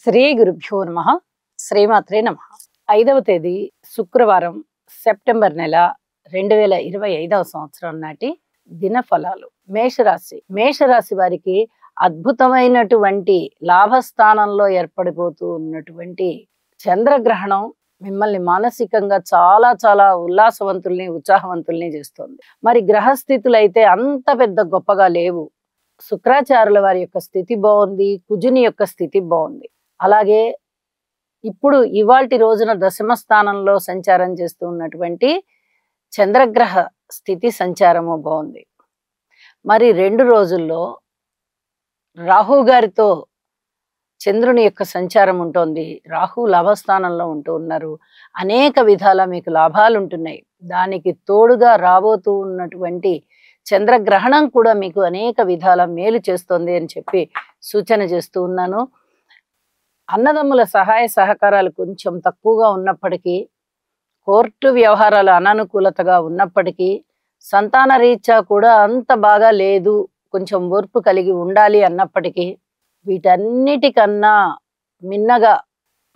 శ్రీ గురుభ్యో నమః. శ్రీమాత్రే నమః. 5వ తేదీ శుక్రవారం, సెప్టెంబర్ నెల 2025వ సంవత్సరం నాటి దినఫలాలు. మేషరాశి వారికి అద్భుతమైనటువంటి లాభస్థానంలో ఏర్పడిపోతూ ఉన్నటువంటి చంద్రగ్రహణం మిమ్మల్ని మానసికంగా చాలా చాలా ఉల్లాసవంతుల్ని, ఉత్సాహవంతుల్ని చేస్తుంది. మరి గ్రహస్థితులు అయితే అంత పెద్ద గొప్పగా లేవు. శుక్రాచార్యుల వారి యొక్క స్థితి బాగుంది, కుజుని యొక్క స్థితి బాగుంది. అలాగే ఇప్పుడు ఇవాల్టి రోజున దశమ స్థానంలో సంచారం చేస్తూ ఉన్నటువంటి చంద్రగ్రహ స్థితి సంచారము బాగుంది. మరి 2 రోజుల్లో రాహు గారితో చంద్రుని యొక్క సంచారం ఉంటుంది. రాహు లాభస్థానంలో ఉంటూ ఉన్నారు. అనేక విధాల మీకు లాభాలు ఉంటున్నాయి. దానికి తోడుగా రాబోతూ ఉన్నటువంటి చంద్రగ్రహణం కూడా మీకు అనేక విధాల మేలు చేస్తుంది అని చెప్పి సూచన చేస్తూ ఉన్నాను. అన్నదమ్ముల సహాయ సహకారాలు కొంచెం తక్కువగా ఉన్నప్పటికీ, కోర్టు వ్యవహారాలు అననుకూలతగా ఉన్నప్పటికీ, సంతాన రీత్యా కూడా అంత బాగా లేదు, కొంచెం ఓర్పు కలిగి ఉండాలి అన్నప్పటికీ, వీటన్నిటికన్నా మిన్నగా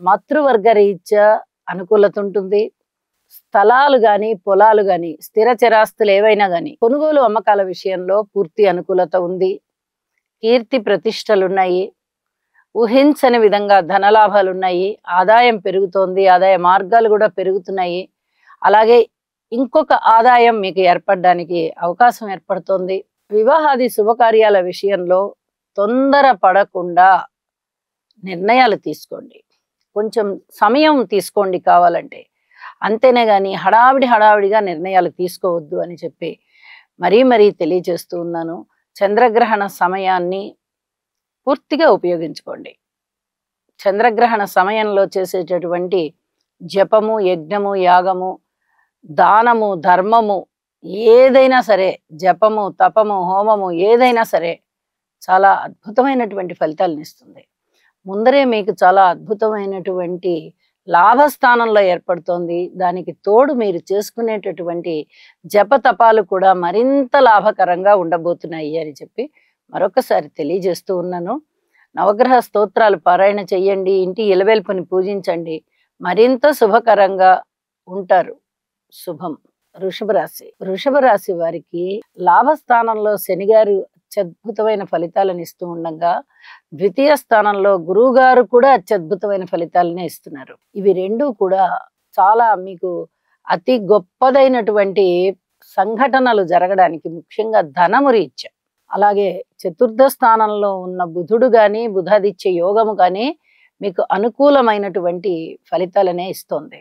మాతృవర్గ రీత్యా అనుకూలత ఉంటుంది. స్థలాలు కానీ, పొలాలు కానీ, స్థిర చరాస్తులు ఏవైనా కానీ కొనుగోలు అమ్మకాల విషయంలో పూర్తి అనుకూలత ఉంది. కీర్తి ప్రతిష్టలున్నాయి. ఊహించని విధంగా ధనలాభాలున్నాయి. ఆదాయం పెరుగుతోంది. ఆదాయ మార్గాలు కూడా పెరుగుతున్నాయి. అలాగే ఇంకొక ఆదాయం మీకు ఏర్పడడానికి అవకాశం ఏర్పడుతోంది. వివాహాది శుభకార్యాల విషయంలో తొందర పడకుండా నిర్ణయాలు తీసుకోండి. కొంచెం సమయం తీసుకోండి కావాలంటే. అంతేనే కానీ హడావిడిగా నిర్ణయాలు తీసుకోవద్దు అని చెప్పి మరీ తెలియజేస్తూ ఉన్నాను. చంద్రగ్రహణ సమయాన్ని పూర్తిగా ఉపయోగించుకోండి. చంద్రగ్రహణ సమయంలో చేసేటటువంటి జపము, యజ్ఞము, యాగము, దానము, ధర్మము ఏదైనా సరే, జపము, తపము, హోమము ఏదైనా సరే చాలా అద్భుతమైనటువంటి ఫలితాలను ఇస్తుంది. ముందరే మీకు చాలా అద్భుతమైనటువంటి లాభస్థానంలో ఏర్పడుతోంది. దానికి తోడు మీరు చేసుకునేటటువంటి జపతపాలు కూడా మరింత లాభకరంగా ఉండబోతున్నాయి అని చెప్పి మరొకసారి తెలియజేస్తూ ఉన్నాను. నవగ్రహ స్తోత్రాలు పారాయణ చెయ్యండి. ఇంటి ఇలవేల్పుని పూజించండి. మరింత శుభకరంగా ఉంటారు. శుభం. వృషభ రాశి వారికి లాభస్థానంలో శనిగారు అత్యద్భుతమైన ఫలితాలను ఇస్తూ ఉండగా, ద్వితీయ స్థానంలో గురువు గారు కూడా అత్యద్భుతమైన ఫలితాలనే ఇస్తున్నారు. ఇవి రెండూ కూడా చాలా మీకు అతి గొప్పదైనటువంటి సంఘటనలు జరగడానికి, ముఖ్యంగా ధనము రీత్యా. అలాగే చతుర్థ స్థానంలో ఉన్న బుధుడు కానీ, బుధాదిత్య యోగము కానీ మీకు అనుకూలమైనటువంటి ఫలితాలనే ఇస్తోంది.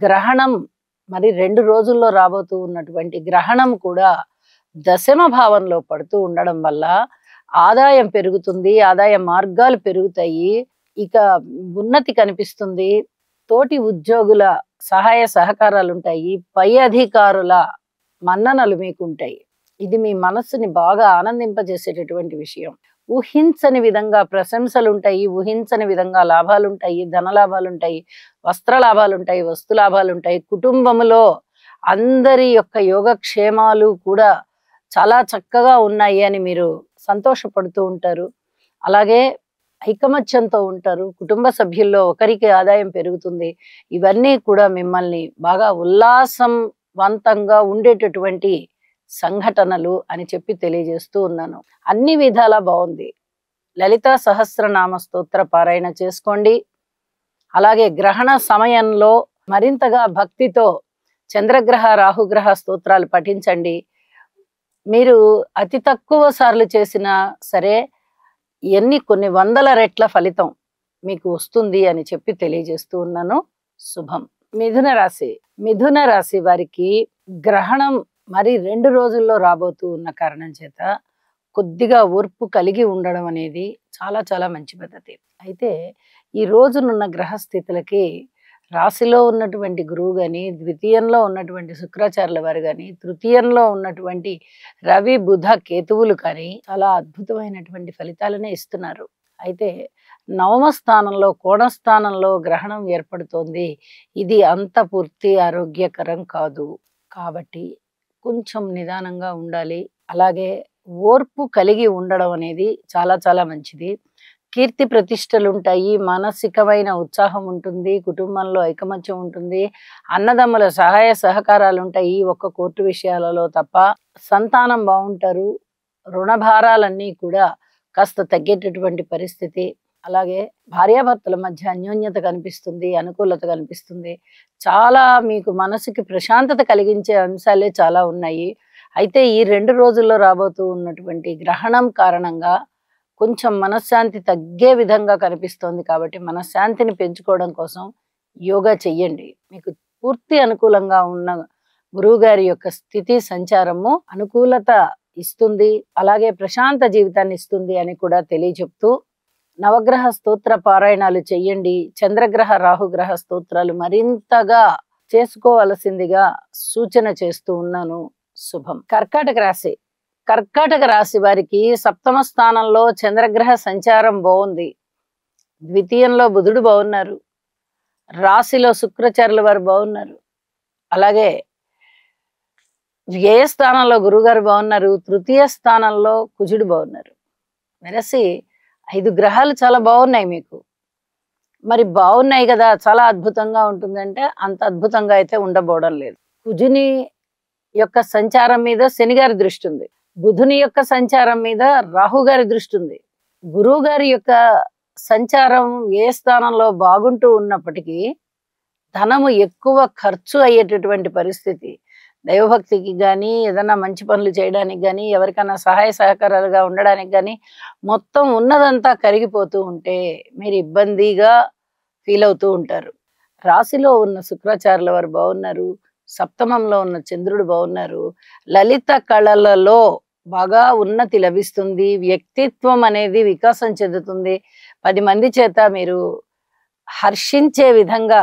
గ్రహణం మరి 2 రోజుల్లో రాబోతూ ఉన్నటువంటి గ్రహణం కూడా దశమ భావంలో పడుతూ ఉండడం వల్ల ఆదాయం పెరుగుతుంది. ఆదాయ మార్గాలు పెరుగుతాయి. ఇక ఉన్నతి కనిపిస్తుంది. తోటి ఉద్యోగుల సహాయ సహకారాలు ఉంటాయి. పై అధికారుల మన్ననలు మీకు ఉంటాయి. ఇది మీ మనస్సుని బాగా ఆనందింపజేసేటటువంటి విషయం. ఊహించని విధంగా ప్రశంసలు ఉంటాయి. ఊహించని విధంగా లాభాలు ఉంటాయి. ధన లాభాలు ఉంటాయి. వస్త్ర లాభాలు ఉంటాయి. వస్తు లాభాలు ఉంటాయి. కుటుంబంలో అందరి యొక్క యోగక్షేమాలు కూడా చాలా చక్కగా ఉన్నాయి అని మీరు సంతోషపడుతూ ఉంటారు. అలాగే ఐకమత్యంతో ఉంటారు. కుటుంబ సభ్యుల్లో ఒకరికి ఆదాయం పెరుగుతుంది. ఇవన్నీ కూడా మిమ్మల్ని బాగా ఉల్లాసవంతంగా ఉండేటటువంటి సంఘటనలు అని చెప్పి తెలియజేస్తూ ఉన్నాను. అన్ని విధాలా బాగుంది. లలితా సహస్రనామ స్తోత్ర పారాయణ చేసుకోండి. అలాగే గ్రహణ సమయంలో మరింతగా భక్తితో చంద్రగ్రహ, రాహుగ్రహ స్తోత్రాలు పఠించండి. మీరు అతి తక్కువ సార్లు చేసినా సరే కొన్ని వందల రెట్ల ఫలితం మీకు వస్తుంది అని చెప్పి తెలియజేస్తూ ఉన్నాను. శుభం. మిథున రాశి వారికి గ్రహణం మరి 2 రోజుల్లో రాబోతూ ఉన్న కారణం చేత కొద్దిగా ఓర్పు కలిగి ఉండడం అనేది చాలా చాలా మంచి పద్ధతి. అయితే ఈ రోజునున్న గ్రహస్థితులకి రాశిలో ఉన్నటువంటి గురువు కానీ, ద్వితీయంలో ఉన్నటువంటి శుక్రాచార్యుల వారు కానీ, తృతీయంలో ఉన్నటువంటి రవి, బుధ, కేతువులు కానీ చాలా అద్భుతమైనటువంటి ఫలితాలనే ఇస్తున్నారు. అయితే నవమ స్థానంలో, కోణస్థానంలో గ్రహణం ఏర్పడుతోంది. ఇది అంత పూర్తి ఆరోగ్యకరం కాదు. కాబట్టి కొంచెం నిదానంగా ఉండాలి. అలాగే ఓర్పు కలిగి ఉండడం అనేది చాలా చాలా మంచిది. కీర్తి ప్రతిష్టలు ఉంటాయి, మానసికమైన ఉత్సాహం ఉంటుంది, కుటుంబంలో ఐకమత్యం ఉంటుంది, అన్నదమ్ముల సహాయ సహకారాలు ఉంటాయి ఒక్క కోర్టు విషయాలలో తప్ప. సంతానం బాగుంటారు, రుణ భారాలన్నీ కూడా కాస్త తగ్గేటటువంటి పరిస్థితి. అలాగే భార్యాభర్తల మధ్య అన్యోన్యత కనిపిస్తుంది, అనుకూలత కనిపిస్తుంది. చాలా మీకు మనసుకి ప్రశాంతత కలిగించే అంశాలే చాలా ఉన్నాయి. అయితే ఈ 2 రోజుల్లో రాబోతూ ఉన్నటువంటి గ్రహణం కారణంగా కొంచెం మనశ్శాంతి తగ్గే విధంగా కనిపిస్తోంది. కాబట్టి మనశ్శాంతిని పెంచుకోవడం కోసం యోగా చెయ్యండి. మీకు పూర్తి అనుకూలంగా ఉన్న గురువుగారి యొక్క స్థితి సంచారము అనుకూలత ఇస్తుంది, అలాగే ప్రశాంత జీవితాన్ని ఇస్తుంది అని కూడా తెలియచెప్తూ, నవగ్రహ స్తోత్ర పారాయణాలు చెయ్యండి. చంద్రగ్రహ రాహుగ్రహ స్తోత్రాలు మరింతగా చేసుకోవలసిందిగా సూచన చేస్తూ ఉన్నాను. శుభం. కర్కాటక రాశి. కర్కాటక రాశి వారికి 7వ స్థానంలో చంద్రగ్రహ సంచారం బాగుంది, ద్వితీయంలో బుధుడు బాగున్నారు, రాశిలో శుక్రాచార్యుల వారు బాగున్నారు, అలాగే వ్యయ స్థానంలో గురుగారు బాగున్నారు, తృతీయ స్థానంలో కుజుడు బాగున్నారు. వెరసి 5 గ్రహాలు చాలా బాగున్నాయి మీకు. మరి బాగున్నాయి కదా, చాలా అద్భుతంగా ఉంటుందంటే అంత అద్భుతంగా అయితే ఉండబోవడం లేదు. కుజుని యొక్క సంచారం మీద శనిగారి దృష్టి ఉంది, బుధుని యొక్క సంచారం మీద రాహు గారి దృష్టి ఉంది. గురువు గారి యొక్క సంచారం ఏ స్థానంలో బాగుంటూ ఉన్నప్పటికీ ధనము ఎక్కువ ఖర్చు అయ్యేటటువంటి పరిస్థితి. దైవభక్తికి కానీ, ఏదైనా మంచి పనులు చేయడానికి కానీ, ఎవరికైనా సహాయ సహకారాలుగా ఉండడానికి కానీ మొత్తం ఉన్నదంతా కరిగిపోతూ ఉంటే మీరు ఇబ్బందిగా ఫీల్ అవుతూ ఉంటారు. రాశిలో ఉన్న శుక్రాచార్యుల వారు బాగున్నారు, 7మంలో ఉన్న చంద్రుడు బాగున్నారు. లలిత కళలలో బాగా ఉన్నతి లభిస్తుంది, వ్యక్తిత్వం అనేది వికాసం చెందుతుంది, 10 మంది చేత మీరు హర్షించే విధంగా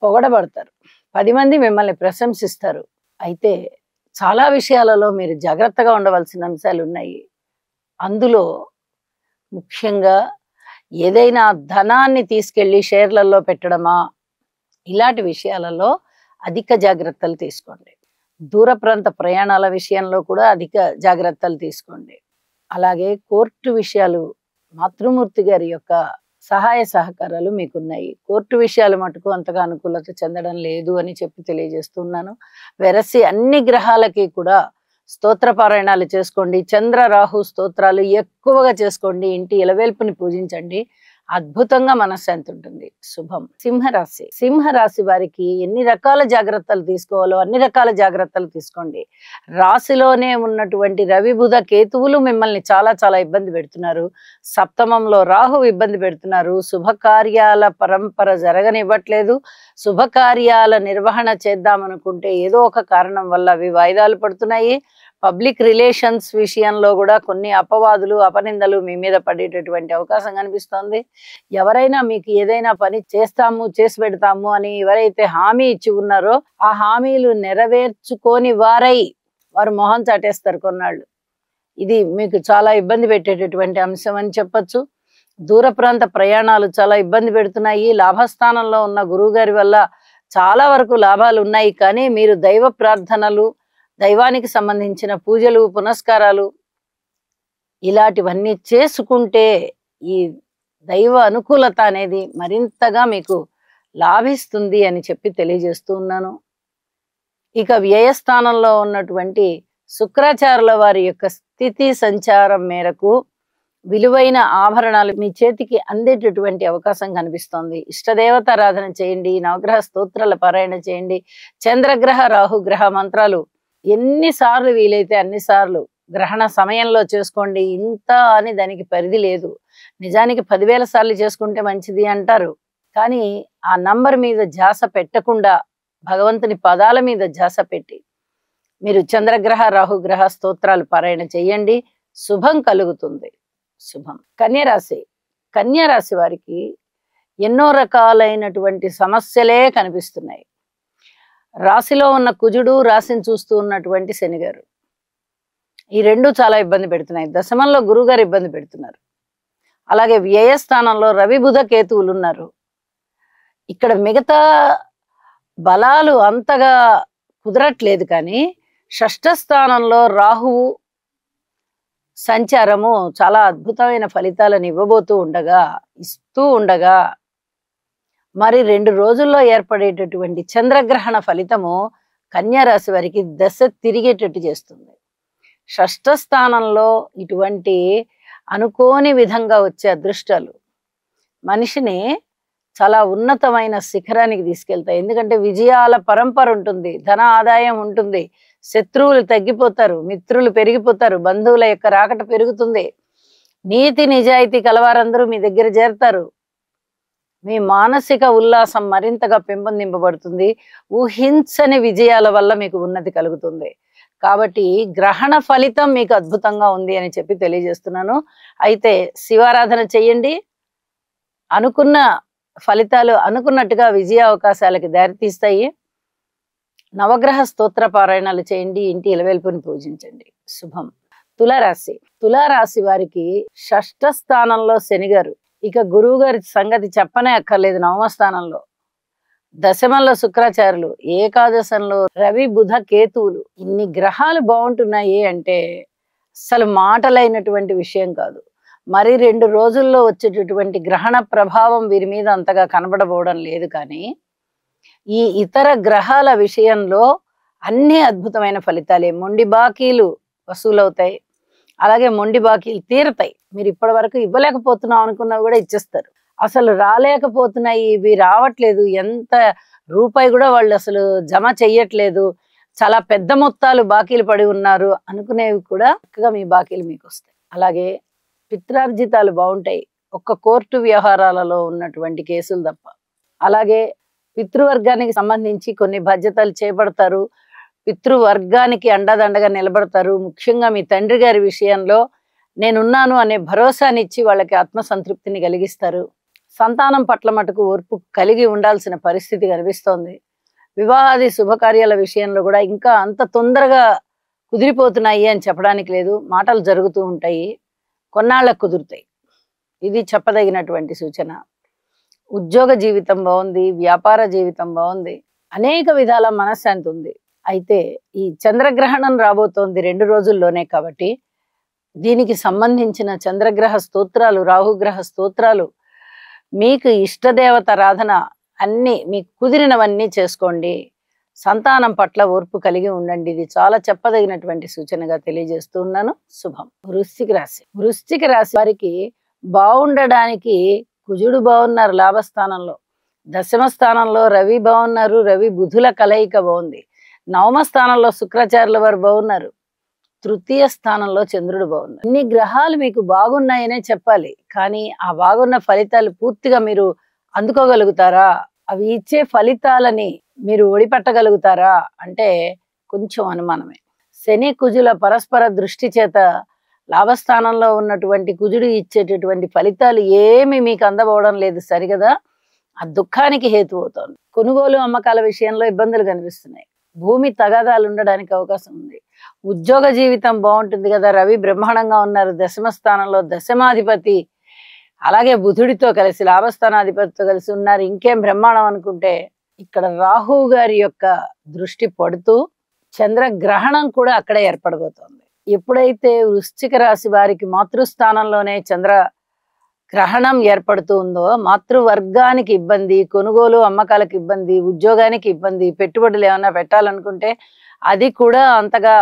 పొగడబడతారు, 10 మంది మిమ్మల్ని ప్రశంసిస్తారు. అయితే చాలా విషయాలలో మీరు జాగ్రత్తగా ఉండవలసిన అంశాలు ఉన్నాయి. అందులో ముఖ్యంగా ఏదైనా ధనాన్ని తీసుకెళ్లి షేర్లలో పెట్టడమా, ఇలాంటి విషయాలలో అధిక జాగ్రత్తలు తీసుకోండి. దూర ప్రాంత ప్రయాణాల విషయంలో కూడా అధిక జాగ్రత్తలు తీసుకోండి. అలాగే కోర్టు విషయాలు, మాతృమూర్తి గారి యొక్క సహాయ సహకారాలు మీకున్నాయి. కోర్టు విషయాలు మటుకు అంతగా అనుకూలత చెందడం లేదు అని చెప్పి తెలియజేస్తున్నాను. వెరసి అన్ని గ్రహాలకి కూడా స్తోత్ర పారాయణాలు చేసుకోండి, చంద్ర రాహు స్తోత్రాలు ఎక్కువగా చేసుకోండి, ఇంటి ఇలవేల్పుని పూజించండి, అద్భుతంగా మనశ్శాంతి ఉంటుంది. శుభం. సింహరాశి. సింహరాశి వారికి ఎన్ని రకాల జాగ్రత్తలు తీసుకోవాలో అన్ని రకాల జాగ్రత్తలు తీసుకోండి. రాశిలోనే ఉన్నటువంటి రవి బుధ కేతువులు మిమ్మల్ని చాలా చాలా ఇబ్బంది పెడుతున్నారు, 7మంలో రాహు ఇబ్బంది పెడుతున్నారు, శుభకార్యాల పరంపర జరగనివ్వట్లేదు. శుభకార్యాల నిర్వహణ చేద్దామనుకుంటే ఏదో ఒక కారణం వల్ల అవి వాయిదాలు పడుతున్నాయి. పబ్లిక్ రిలేషన్స్ విషయంలో కూడా కొన్ని అపవాదులు అపనిందలు మీ మీద పడేటటువంటి అవకాశం కనిపిస్తోంది. ఎవరైనా మీకు ఏదైనా పని చేస్తాము చేసి పెడతాము అని ఎవరైతే హామీ ఇచ్చి ఉన్నారో ఆ హామీలు నెరవేర్చుకోని వారు మొహం చాటేస్తారు కొన్నాళ్ళు. ఇది మీకు చాలా ఇబ్బంది పెట్టేటటువంటి అంశం అని చెప్పొచ్చు. దూర ప్రాంత ప్రయాణాలు చాలా ఇబ్బంది పెడుతున్నాయి. లాభస్థానంలో ఉన్న గురువు గారి వల్ల చాలా వరకు లాభాలు ఉన్నాయి, కానీ మీరు దైవ ప్రార్థనలు, దైవానికి సంబంధించిన పూజలు పునస్కారాలు ఇలాంటివన్నీ చేసుకుంటే ఈ దైవ అనుకూలత అనేది మరింతగా మీకు లాభిస్తుంది అని చెప్పి తెలియజేస్తూ ఉన్నాను. ఇక వ్యయస్థానంలో ఉన్నటువంటి శుక్రాచార్యుల వారి యొక్క స్థితి సంచారం మేరకు విలువైన ఆభరణాలు మీ చేతికి అందేటటువంటి అవకాశం కనిపిస్తోంది. ఇష్టదేవతారాధన చేయండి, నవగ్రహ స్తోత్రాల పారాయణ చేయండి, చంద్రగ్రహ రాహుగ్రహ మంత్రాలు ఎన్నిసార్లు వీలైతే అన్నిసార్లు గ్రహణ సమయంలో చేసుకోండి. ఇంత అని దానికి పరిధి లేదు. నిజానికి 10,000 సార్లు చేసుకుంటే మంచిది అంటారు, కానీ ఆ నంబర్ మీద ధ్యాస పెట్టకుండా భగవంతుని పదాల మీద ధ్యాస పెట్టి మీరు చంద్రగ్రహ రాహుగ్రహ స్తోత్రాలు పారాయణ చేయండి, శుభం కలుగుతుంది. శుభం. కన్యరాశి. కన్యరాశి వారికి ఎన్నో రకాలైనటువంటి సమస్యలే కనిపిస్తున్నాయి. రాశిలో ఉన్న కుజుడు, రాశిని చూస్తూ ఉన్నటువంటి శనిగారు, ఈ రెండు చాలా ఇబ్బంది పెడుతున్నాయి. దశమంలో గురుగారు ఇబ్బంది పెడుతున్నారు. అలాగే వ్యయస్థానంలో రవి బుధ కేతువులు ఉన్నారు. ఇక్కడ మిగతా బలాలు అంతగా కుదరట్లేదు, కానీ షష్ఠ స్థానంలో రాహువు, సంచారము చాలా అద్భుతమైన ఫలితాలను ఇస్తూ ఉండగా మరి 2 రోజుల్లో ఏర్పడేటటువంటి చంద్రగ్రహణ ఫలితము కన్యా రాశి వారికి దశ తిరిగేటట్టు చేస్తుంది. షష్ఠ స్థానంలో ఇటువంటి అనుకోని విధంగా వచ్చే అదృష్టాలు మనిషిని చాలా ఉన్నతమైన శిఖరానికి తీసుకెళ్తాయి. ఎందుకంటే విజయాల పరంపర ఉంటుంది, ధన ఆదాయం ఉంటుంది, శత్రువులు తగ్గిపోతారు, మిత్రులు పెరిగిపోతారు, బంధువుల యొక్క రాకట పెరుగుతుంది, నీతి నిజాయితీ కలవారందరూ మీ దగ్గర చేరతారు, మీ మానసిక ఉల్లాసం మరింతగా పెంపొందింపబడుతుంది, ఊహించని విజయాల వల్ల మీకు ఉన్నతి కలుగుతుంది. కాబట్టి గ్రహణ ఫలితం మీకు అద్భుతంగా ఉంది అని చెప్పి తెలియజేస్తున్నాను. అయితే శివారాధన చెయ్యండి. అనుకున్న ఫలితాలు అనుకున్నట్టుగా విజయ అవకాశాలకి దారితీస్తాయి. నవగ్రహ స్తోత్ర పారాయణాలు చేయండి. ఇంటి ఇలవేల్పుని పూజించండి. శుభం. తులారాశి వారికి షష్ఠ స్థానంలో శనిగారు, ఇక గురువు గారి సంగతి చెప్పనే అక్కర్లేదు. నవమ స్థానంలో దశమంలో శుక్రాచార్యులు, ఏకాదశంలో రవి బుధ కేతువులు. ఇన్ని గ్రహాలు బాగుంటున్నాయి అంటే అసలు మాటలైనటువంటి విషయం కాదు. మరి 2 రోజుల్లో వచ్చేటటువంటి గ్రహణ ప్రభావం వీరి మీద అంతగా కనబడబోవడం లేదు. కానీ ఈ ఇతర గ్రహాల విషయంలో అన్ని అద్భుతమైన ఫలితాలే. మొండి బాకీలు వసూలవుతాయి, అలాగే మొండి బాకీలు తీరుతాయి. మీరు ఇప్పటి వరకు ఇవ్వలేకపోతున్నాం అనుకున్నవి కూడా ఇచ్చేస్తారు. అసలు రాలేకపోతున్నాయి, ఇవి రావట్లేదు, ఎంత రూపాయి కూడా వాళ్ళు అసలు జమ చెయ్యట్లేదు, చాలా పెద్ద మొత్తాలు బాకీలు పడి ఉన్నారు అనుకునేవి కూడా చక్కగా మీ బాకీలు మీకు వస్తాయి. అలాగే పిత్రార్జితాలు బాగుంటాయి, ఒక్క కోర్టు వ్యవహారాలలో ఉన్నటువంటి కేసులు తప్ప. అలాగే పితృవర్గానికి సంబంధించి కొన్ని బాధ్యతలు చేపడతారు, పితృవర్గానికి అండదండగా నిలబడతారు. ముఖ్యంగా మీ తండ్రి గారి విషయంలో నేనున్నాను అనే భరోసానిచ్చి వాళ్ళకి ఆత్మసంతృప్తిని కలిగిస్తారు. సంతానం పట్ల మటుకు ఓర్పు కలిగి ఉండాల్సిన పరిస్థితి కనిపిస్తోంది. వివాహాది శుభకార్యాల విషయంలో కూడా ఇంకా అంత తొందరగా కుదిరిపోతున్నాయి అని చెప్పడానికి లేదు. మాటలు జరుగుతూ ఉంటాయి, కొన్నాళ్ళకు కుదురుతాయి. ఇది చెప్పదగినటువంటి సూచన. ఉద్యోగ జీవితం బాగుంది, వ్యాపార జీవితం బాగుంది, అనేక విధాల మనశ్శాంతి ఉంది. అయితే ఈ చంద్రగ్రహణం రాబోతోంది 2 రోజుల్లోనే. కాబట్టి దీనికి సంబంధించిన చంద్రగ్రహ స్తోత్రాలు, రాహుగ్రహ స్తోత్రాలు, మీకు ఇష్టదేవత ఆరాధన అన్ని మీకు కుదిరినవన్నీ చేసుకోండి. సంతానం పట్ల ఓర్పు కలిగి ఉండండి. ఇది చాలా చెప్పదగినటువంటి సూచనగా తెలియజేస్తూ ఉన్నాను. శుభం. వృశ్చిక రాశి వారికి బాగుండడానికి కుజుడు బాగున్నారు లాభస్థానంలో, దశమ స్థానంలో రవి బాగున్నారు, రవి బుధుల కలయిక బాగుంది, నవమ స్థానంలో శుక్రాచార్యుల వారు బాగున్నారు, తృతీయ స్థానంలో చంద్రుడు బాగున్నారు. ఇన్ని గ్రహాలు మీకు బాగున్నాయనే చెప్పాలి. కానీ ఆ బాగున్న ఫలితాలు పూర్తిగా మీరు అందుకోగలుగుతారా, అవి ఇచ్చే ఫలితాలని మీరు ఒడిపట్టగలుగుతారా అంటే కొంచెం అనుమానమే. శని కుజుల పరస్పర దృష్టి చేత లాభస్థానంలో ఉన్నటువంటి కుజుడు ఇచ్చేటటువంటి ఫలితాలు ఏమి మీకు అందబోవడం లేదు సరిగదా. ఆ దుఃఖానికి హేతు అవుతోంది. కొనుగోలు అమ్మకాల విషయంలో ఇబ్బందులు కనిపిస్తున్నాయి, భూమి తగాదాలు ఉండడానికి అవకాశం ఉంది. ఉద్యోగ జీవితం బాగుంటుంది కదా, రవి బ్రహ్మాండంగా ఉన్నారు దశమ స్థానంలో, దశమాధిపతి అలాగే బుధుడితో కలిసి లాభస్థానాధిపతితో కలిసి ఉన్నారు. ఇంకేం బ్రహ్మాండం అనుకుంటే ఇక్కడ రాహు గారి యొక్క దృష్టి పడుతూ చంద్రగ్రహణం కూడా అక్కడే ఏర్పడబోతోంది. ఎప్పుడైతే వృశ్చిక రాశి వారికి మాతృస్థానంలోనే చంద్ర గ్రహణం ఏర్పడుతూ ఉందో మాతృవర్గానికి ఇబ్బంది, కొనుగోలు అమ్మకాలకు ఇబ్బంది, ఉద్యోగానికి ఇబ్బంది, పెట్టుబడులు ఏమైనా పెట్టాలనుకుంటే అది కూడా అంతగా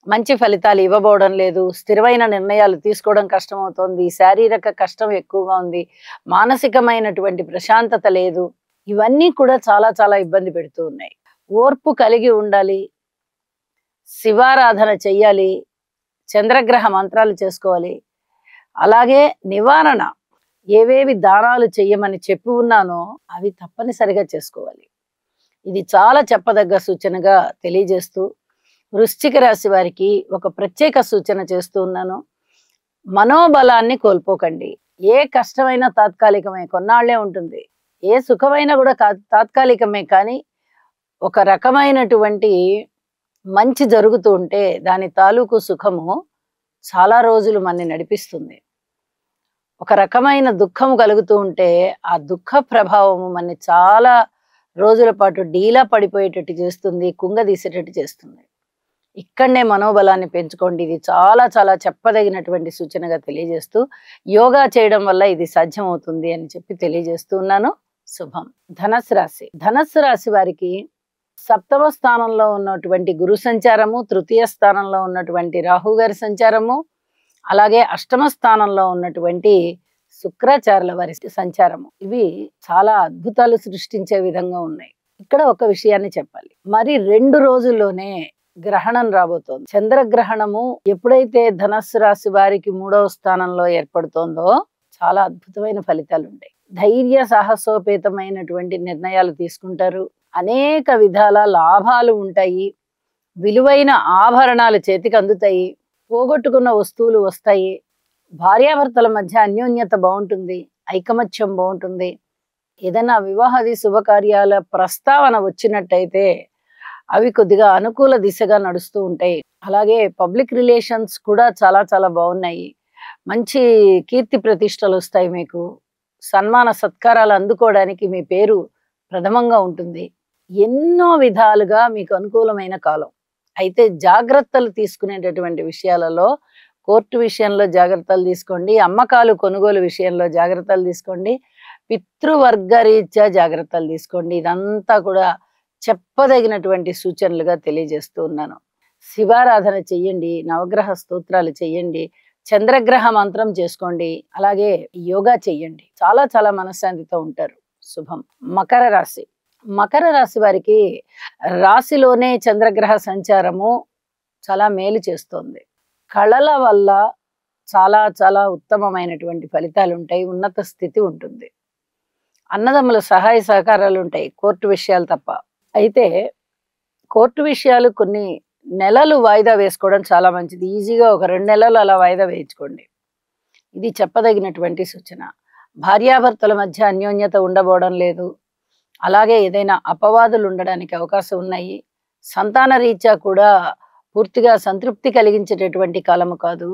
మంచి ఫలితాలు ఇవ్వబోవడం లేదు. స్థిరమైన నిర్ణయాలు తీసుకోవడం కష్టమవుతోంది, శారీరక కష్టం ఎక్కువగా ఉంది, మానసికమైనటువంటి ప్రశాంతత లేదు. ఇవన్నీ కూడా చాలా చాలా ఇబ్బంది పెడుతూ ఉన్నాయి. ఓర్పు కలిగి ఉండాలి, శివారాధన చెయ్యాలి, చంద్రగ్రహ మంత్రాలు చేసుకోవాలి. అలాగే నివారణ ఏవేవి దానాలు చెయ్యమని చెప్పి ఉన్నానో అవి తప్పనిసరిగా చేసుకోవాలి. ఇది చాలా చెప్పదగ్గ సూచనగా తెలియజేస్తూ వృశ్చిక రాశి వారికి ఒక ప్రత్యేక సూచన చేస్తూ ఉన్నాను. మనోబలాన్ని కోల్పోకండి. ఏ కష్టమైనా తాత్కాలికమే, కొన్నాళ్లే ఉంటుంది. ఏ సుఖమైనా కూడా తాత్కాలికమే. కానీ ఒక రకమైనటువంటి మంచి జరుగుతూ ఉంటే దాని తాలూకు సుఖము చాలా రోజులు మనని నడిపిస్తుంది. ఒక రకమైన దుఃఖము కలుగుతూ ఉంటే ఆ దుఃఖ ప్రభావము మనని చాలా రోజుల పాటు డీలా పడిపోయేటట్టు చేస్తుంది, కుంగదీసేటట్టు చేస్తుంది. ఇక్కడనే మనోబలాన్ని పెంచుకోండి. ఇది చాలా చాలా చెప్పదగినటువంటి సూచనగా తెలియజేస్తూ, యోగా చేయడం వల్ల ఇది సాధ్యమవుతుంది అని చెప్పి తెలియజేస్తూ ఉన్నాను. శుభం. ధనస్సు రాశి. ధనస్సు రాశి వారికి సప్తమ స్థానంలో ఉన్నటువంటి గురు సంచారము, తృతీయ స్థానంలో ఉన్నటువంటి రాహు గారి సంచారము, అలాగే అష్టమ స్థానంలో ఉన్నటువంటి శుక్రాచార్యుల వారి సంచారము, ఇవి చాలా అద్భుతాలు సృష్టించే విధంగా ఉన్నాయి. ఇక్కడ ఒక విషయాన్ని చెప్పాలి. మరి 2 రోజుల్లోనే గ్రహణం రాబోతోంది. చంద్రగ్రహణము ఎప్పుడైతే ధనస్సు రాశి వారికి 3వ స్థానంలో ఏర్పడుతోందో చాలా అద్భుతమైన ఫలితాలు ఉంటాయి. ధైర్య సాహసోపేతమైనటువంటి నిర్ణయాలు తీసుకుంటారు. అనేక విధాల లాభాలు ఉంటాయి. విలువైన ఆభరణాలు చేతికి అందుతాయి. పోగొట్టుకున్న వస్తువులు వస్తాయి. భార్యాభర్తల మధ్య అన్యోన్యత బాగుంటుంది. ఐకమత్యం బాగుంటుంది. ఏదైనా వివాహాది శుభకార్యాల ప్రస్తావన వచ్చినట్టయితే అవి కొద్దిగా అనుకూల దిశగా నడుస్తూ ఉంటాయి. అలాగే పబ్లిక్ రిలేషన్స్ కూడా చాలా చాలా బాగున్నాయి. మంచి కీర్తి ప్రతిష్టలు వస్తాయి. మీకు సన్మాన సత్కారాలు అందుకోవడానికి మీ పేరు ప్రథమంగా ఉంటుంది. ఎన్నో విధాలుగా మీకు అనుకూలమైన కాలం. అయితే జాగ్రత్తలు తీసుకునేటటువంటి విషయాలలో కోర్టు విషయంలో జాగ్రత్తలు తీసుకోండి. అమ్మకాలు కొనుగోలు విషయంలో జాగ్రత్తలు తీసుకోండి. పితృవర్గరీత్యా జాగ్రత్తలు తీసుకోండి. ఇదంతా కూడా చెప్పదగినటువంటి సూచనలుగా తెలియజేస్తూ ఉన్నాను. శివారాధన చెయ్యండి. నవగ్రహ స్తోత్రాలు చెయ్యండి. చంద్రగ్రహ మంత్రం చేసుకోండి. అలాగే యోగా చెయ్యండి. చాలా చాలా మనశ్శాంతితో ఉంటారు. శుభం. మకర రాశి. మకర రాశి వారికి రాశిలోనే చంద్రగ్రహ సంచారము చాలా మేలు చేస్తోంది. కళల వల్ల చాలా చాలా ఉత్తమమైనటువంటి ఫలితాలు ఉంటాయి. ఉన్నత స్థితి ఉంటుంది. అన్నదమ్ముల సహాయ సహకారాలు ఉంటాయి. కోర్టు విషయాలు తప్ప. అయితే కోర్టు విషయాలు కొన్ని నెలలు వాయిదా వేసుకోవడం చాలా మంచిది. ఈజీగా ఒక 2 నెలలు అలా వాయిదా వేయించుకోండి. ఇది చెప్పదగినటువంటి సూచన. భార్యాభర్తల మధ్య అన్యోన్యత ఉండబోవడం లేదు. అలాగే ఏదైనా అపవాదులు ఉండడానికి అవకాశం ఉన్నాయి. సంతాన రీత్యా కూడా పూర్తిగా సంతృప్తి కలిగించేటటువంటి కాలము కాదు.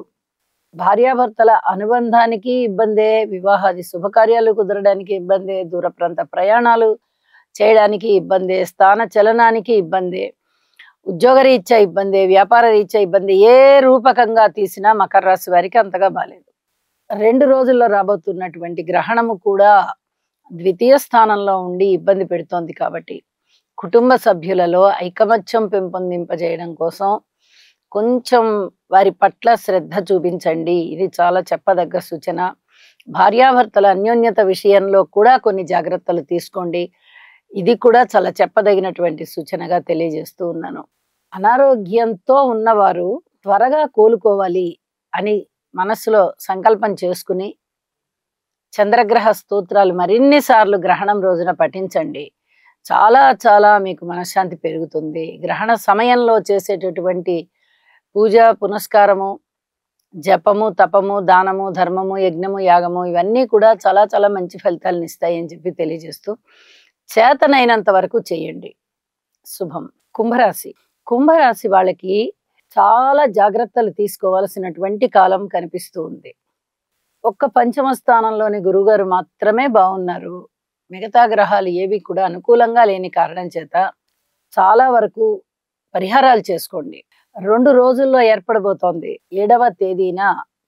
భార్యాభర్తల అనుబంధానికి ఇబ్బందే. వివాహాది శుభకార్యాలు కుదరడానికి ఇబ్బందే. దూర ప్రాంత ప్రయాణాలు చేయడానికి ఇబ్బందే. స్థాన చలనానికి ఇబ్బందే. ఉద్యోగ రీత్యా ఇబ్బందే. వ్యాపార రీత్యా ఇబ్బంది. ఏ రూపకంగా తీసినా మకర రాశి వారికి అంతగా బాలేదు. 2 రోజుల్లో రాబోతున్నటువంటి గ్రహణము కూడా ద్వితీయ స్థానంలో ఉండి ఇబ్బంది పెడుతోంది. కాబట్టి కుటుంబ సభ్యులలో ఐకమత్యం పెంపొందింపజేయడం కోసం కొంచెం వారి పట్ల శ్రద్ధ చూపించండి. ఇది చాలా చెప్పదగ్గ సూచన. భార్యాభర్తల అన్యోన్యత విషయంలో కూడా కొన్ని జాగ్రత్తలు తీసుకోండి. ఇది కూడా చాలా చెప్పదగినటువంటి సూచనగా తెలియజేస్తూ ఉన్నాను. అనారోగ్యంతో ఉన్నవారు త్వరగా కోలుకోవాలి అని మనసులో సంకల్పం చేసుకుని చంద్రగ్రహ స్తోత్రాలు మరిన్ని సార్లు గ్రహణం రోజున పఠించండి. చాలా చాలా మీకు మనశ్శాంతి పెరుగుతుంది. గ్రహణ సమయంలో చేసేటటువంటి పూజ పునస్కారము, జపము, తపము, దానము, ధర్మము, యజ్ఞము, యాగము ఇవన్నీ కూడా చాలా చాలా మంచి ఫలితాలను ఇస్తాయి అని చెప్పి తెలియజేస్తూ చేతనైనంత వరకు చేయండి. శుభం. కుంభరాశి. కుంభరాశి వాళ్ళకి చాలా జాగ్రత్తలు తీసుకోవాల్సినటువంటి కాలం కనిపిస్తూ ఉంది. ఒక్క పంచమ స్థానంలోని గురుగారు మాత్రమే బాగున్నారు. మిగతా గ్రహాలు ఏవి కూడా అనుకూలంగా లేని కారణం చేత చాలా వరకు పరిహారాలు చేసుకోండి. 2 రోజుల్లో ఏర్పడబోతోంది 7వ తేదీన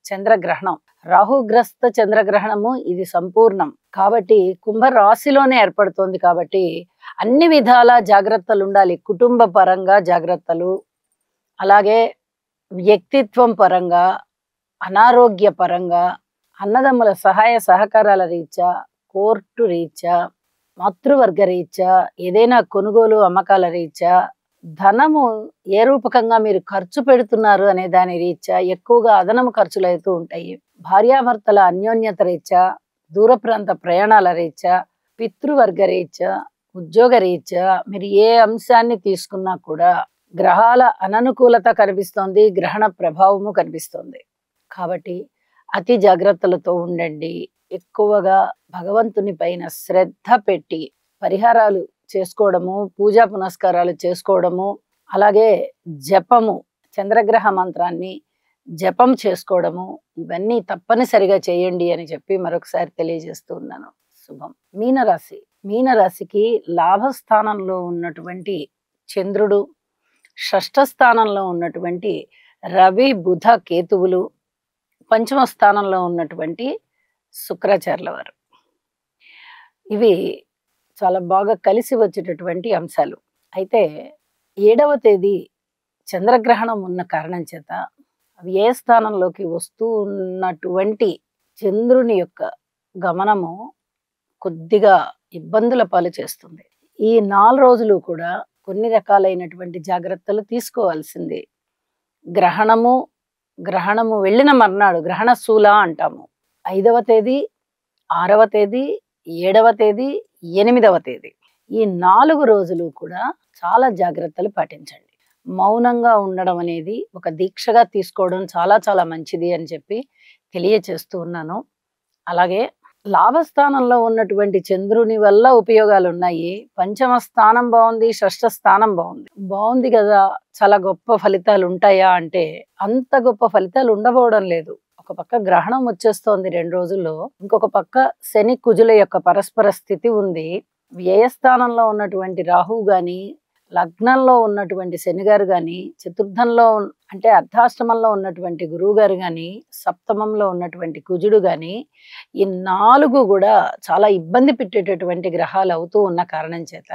చంద్రగ్రహణం. రాహుగ్రస్త చంద్రగ్రహణము. ఇది సంపూర్ణం కాబట్టి కుంభరాశిలోనే ఏర్పడుతోంది. కాబట్టి అన్ని విధాల జాగ్రత్తలు ఉండాలి. కుటుంబ పరంగా జాగ్రత్తలు, అలాగే వ్యక్తిత్వం పరంగా, అనారోగ్య పరంగా, అన్నదమ్ముల సహాయ సహకారాల రీత్యా, కోర్టు రీత్యా, మాతృవర్గ రీత్యా, ఏదైనా కొనుగోలు అమ్మకాల రీత్యా, ధనము ఏ రూపకంగా మీరు ఖర్చు పెడుతున్నారు అనే దాని రీత్యా ఎక్కువగా అదనము ఖర్చులు అవుతూ ఉంటాయి. భార్యాభర్తల అన్యోన్యత రీత్యా, దూర ప్రాంత ప్రయాణాల రీత్యా, పితృవర్గ రీత్యా, ఉద్యోగ రీత్యా మీరు ఏ అంశాన్ని తీసుకున్నా కూడా గ్రహాల అననుకూలత కనిపిస్తోంది. గ్రహణ ప్రభావము కనిపిస్తోంది. కాబట్టి అతి జాగ్రత్తలతో ఉండండి. ఎక్కువగా భగవంతుని పైన శ్రద్ధ పెట్టి పరిహారాలు చేసుకోవడము, పూజా పునస్కారాలు చేసుకోవడము, అలాగే జపము, చంద్రగ్రహ మంత్రాన్ని జపం చేసుకోవడము, ఇవన్నీ తప్పనిసరిగా చేయండి అని చెప్పి మరొకసారి తెలియజేస్తూ ఉన్నాను. శుభం. మీనరాశి. మీనరాశికి లాభస్థానంలో ఉన్నటువంటి చంద్రుడు, షష్ఠ స్థానంలో ఉన్నటువంటి రవి బుధ కేతువులు, పంచమ స్థానంలో ఉన్నటువంటి శుక్రాచార్యుల వారు. ఇవి చాలా బాగా కలిసి వచ్చేటటువంటి అంశాలు. అయితే 7వ తేదీ చంద్రగ్రహణం ఉన్న కారణం చేత అవి ఏ స్థానంలోకి వస్తూ ఉన్నటువంటి చంద్రుని యొక్క గమనము కొద్దిగా ఇబ్బందుల పాలు చేస్తుంది. ఈ 4 రోజులు కూడా కొన్ని రకాలైనటువంటి జాగ్రత్తలు తీసుకోవాల్సింది. గ్రహణము వెళ్ళిన మర్నాడు గ్రహణ శూల అంటాము. 5వ తేదీ, 6వ తేదీ, 7వ తేదీ, 8వ తేదీ ఈ 4 రోజులు కూడా చాలా జాగ్రత్తలు పాటించండి. మౌనంగా ఉండడం అనేది ఒక దీక్షగా తీసుకోవడం చాలా చాలా మంచిది అని చెప్పి తెలియచేస్తూ ఉన్నాను. అలాగే లాభస్థానంలో ఉన్నటువంటి చంద్రుని వల్ల ఉపయోగాలు ఉన్నాయి. పంచమ స్థానం బాగుంది, షష్ఠ స్థానం బాగుంది కదా, చాలా గొప్ప ఫలితాలు ఉంటాయా అంటే అంత గొప్ప ఫలితాలు ఉండబోవడం లేదు. ఒక పక్క గ్రహణం వచ్చేస్తోంది 2 రోజుల్లో, ఇంకొక పక్క శని కుజుల యొక్క పరస్పర స్థితి ఉంది. వ్యయస్థానంలో ఉన్నటువంటి రాహువు గాని, లగ్నంలో ఉన్నటువంటి శని గారు గాని, చతుర్థంలో అంటే అర్ధాష్టమంలో ఉన్నటువంటి గురువు గారు గాని, సప్తమంలో ఉన్నటువంటి కుజుడు గాని, ఈ 4 కూడా చాలా ఇబ్బంది పెట్టేటటువంటి గ్రహాలు అవుతూ ఉన్న కారణం చేత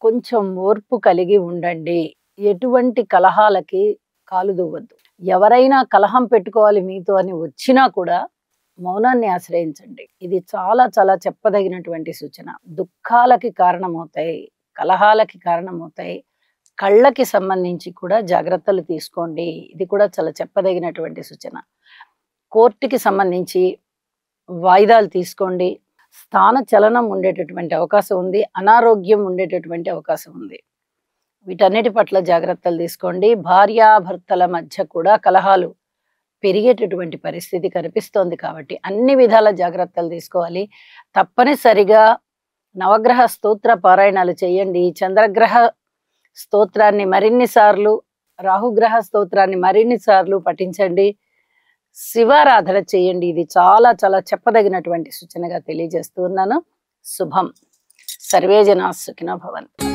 కొంచెం ఓర్పు కలిగి ఉండండి. ఎటువంటి కలహాలకి కాలు దువ్వద్దు. ఎవరైనా కలహం పెట్టుకోవాలి మీతో అని వచ్చినా కూడా మౌనాన్ని ఆశ్రయించండి. ఇది చాలా చాలా చెప్పదగినటువంటి సూచన. దుఃఖాలకి కారణమవుతాయి, కలహాలకి కారణమవుతాయి. కళ్ళకి సంబంధించి కూడా జాగ్రత్తలు తీసుకోండి. ఇది కూడా చాలా చెప్పదగినటువంటి సూచన. కోర్టుకి సంబంధించి వాయిదాలు తీసుకోండి. స్థాన చలనం ఉండేటటువంటి అవకాశం ఉంది, అనారోగ్యం ఉండేటటువంటి అవకాశం ఉంది. వీటన్నిటి పట్ల జాగ్రత్తలు తీసుకోండి. భార్యాభర్తల మధ్య కూడా కలహాలు పెరిగేటటువంటి పరిస్థితి కనిపిస్తోంది కాబట్టి అన్ని విధాల జాగ్రత్తలు తీసుకోవాలి. తప్పనిసరిగా నవగ్రహ స్తోత్ర పారాయణాలు చేయండి. చంద్రగ్రహ స్తోత్రాన్ని మరిన్ని సార్లు, రాహుగ్రహ స్తోత్రాన్ని మరిన్ని సార్లు పఠించండి. శివారాధన చేయండి. ఇది చాలా చాలా చెప్పదగినటువంటి సూచనగా తెలియజేస్తూ ఉన్నాను. శుభం. సర్వే జనా సుఖినో భవంతు.